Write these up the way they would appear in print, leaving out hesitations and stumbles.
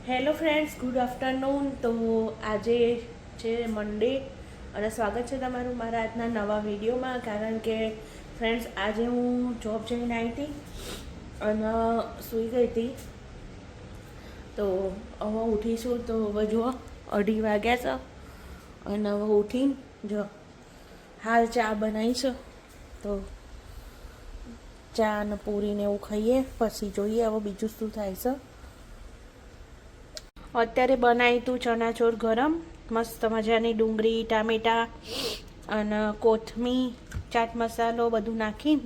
Hello friends, good afternoon. તો આજે છે મંડે અને સ્વાગત છે તમારું મારા આજના નવા વિડીયોમાં. કારણ કે ફ્રેન્ડ્સ, આજે હું જોબ જઈને આવી હતી અને સૂઈ ગઈ હતી. તો હવે ઉઠીશું તો હવે જુઓ 2:30 વાગ્યા છે અને હવે ઉઠીને જો હાલ ચા બનાવી છે. તો ચા અને પૂરીને એવું ખાઈએ, પછી જોઈએ હવે બીજું શું થાય છે. અત્યારે બનાવી તું ચણાચોર ગરમ, મસ્ત મજાની ડુંગળી ટામેટાં અને કોથમીર, ચાટ મસાલો બધું નાખીને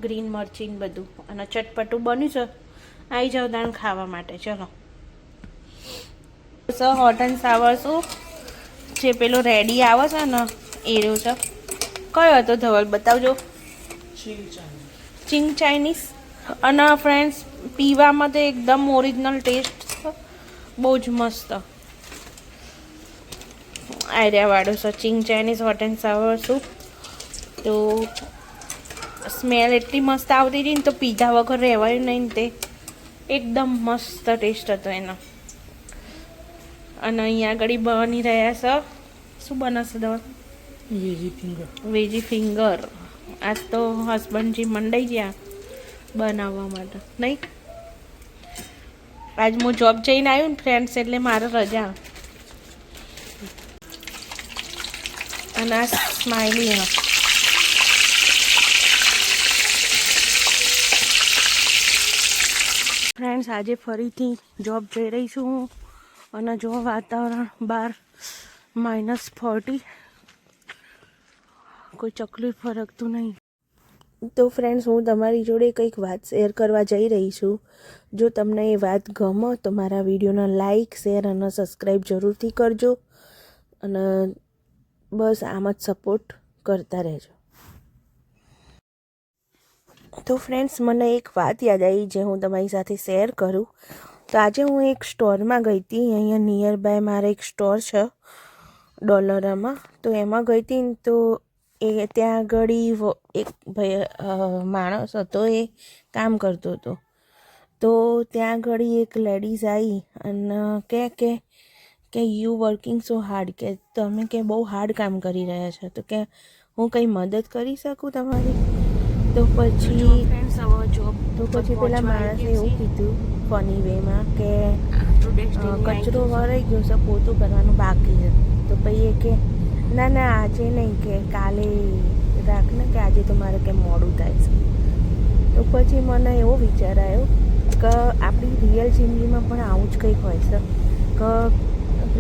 ગ્રીન મરચીને બધું, અને ચટપટું બન્યું છે. આવી જાવ દાણ ખાવા માટે. ચલો હોટ એન્ડ સાવર સૂપ જે પેલો રેડી આવે છે ને એ રહ્યો છે. કયો હતો ધવલ, બતાવજો. ચિંગ ચાઇનીઝ. અને ફ્રેન્ડ્સ, પીવામાં તો એકદમ ઓરિજિનલ ટેસ્ટ છે, બહુ જ મસ્ત આઈડિયાવાળું છે Ching Chinese hot and sour soup. તો સ્મેલ એટલી મસ્ત આવતી હતી ને તો પીધા વગર રહેવાયું નહીં ને. તે એકદમ મસ્ત ટેસ્ટ હતો એનો. અને અહીંયા આગળ બની રહ્યા છે, શું બનશે દવા? Veggie finger. આજ તો હસબન્ડજી મંડાઈ ગયા બનાવવા માટે, નહીં? આજ હું જોબ જઈને આવ્યું ને ફ્રેન્ડ્સ, એટલે મારે રજા. અને આ સ્માઇલી ફ્રેન્ડ્સ, આજે ફરીથી જોબ જઈ રહી છું હું. અને જો વાતાવરણ બહાર -40, કોઈ ચકલું ફરકતું નહીં. તો ફ્રેન્ડ્સ, હું તમારી જોડે કંઈક વાત શેર કરવા જઈ રહી છું. જો તમને એ વાત ગમે તો મારા વિડીયોને લાઈક, શેર અને સબસ્ક્રાઈબ જરૂરથી કરજો. અને બસ આમ જ સપોર્ટ કરતા રહેજો. તો ફ્રેન્ડ્સ, મને એક વાત યાદ આવી જે હું તમારી સાથે શેર કરું. તો આજે હું એક સ્ટોરમાં ગઈ હતી. અહીંયા નિયર બાય મારે એક સ્ટોર છે ડોલરામાં. તો એમાં ગઈ હતી ને તો ત્યાં આગળ એક માણસ હતો, એ કામ કરતો હતો. તો ત્યાં આગળ એક લેડીઝ આવી અને કે યુ વર્કિંગ સો હાર્ડ, કે તમે કે બહુ હાર્ડ કામ કરી રહ્યા છો, તો કે હું કંઈ મદદ કરી શકું તમારી? તો પછી પેલા માણસે એવું કીધું ફની વેમાં કે કચરો વરાઈ ગયો છે, પોતું કરવાનું બાકી છે. તો પછી એ કે ના ના આજે નહીં, કે કાલે રાખ ને, કે આજે તો મારે કે મોડું થાય છે. તો પછી મને એવો વિચાર આવ્યો કે આપણી રિયલ જિંદગીમાં પણ આવું જ કંઈક હોય છે કે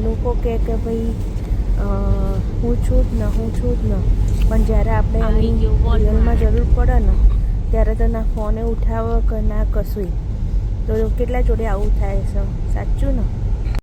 લોકો કે ભાઈ હું છું જ ને, પણ જ્યારે આપણે એની રિયલમાં જરૂર પડે ને ત્યારે તો ના ફોને ઉઠાવો કે ના કશું. તો કેટલા જોડે આવું થાય છે, સાચું ને?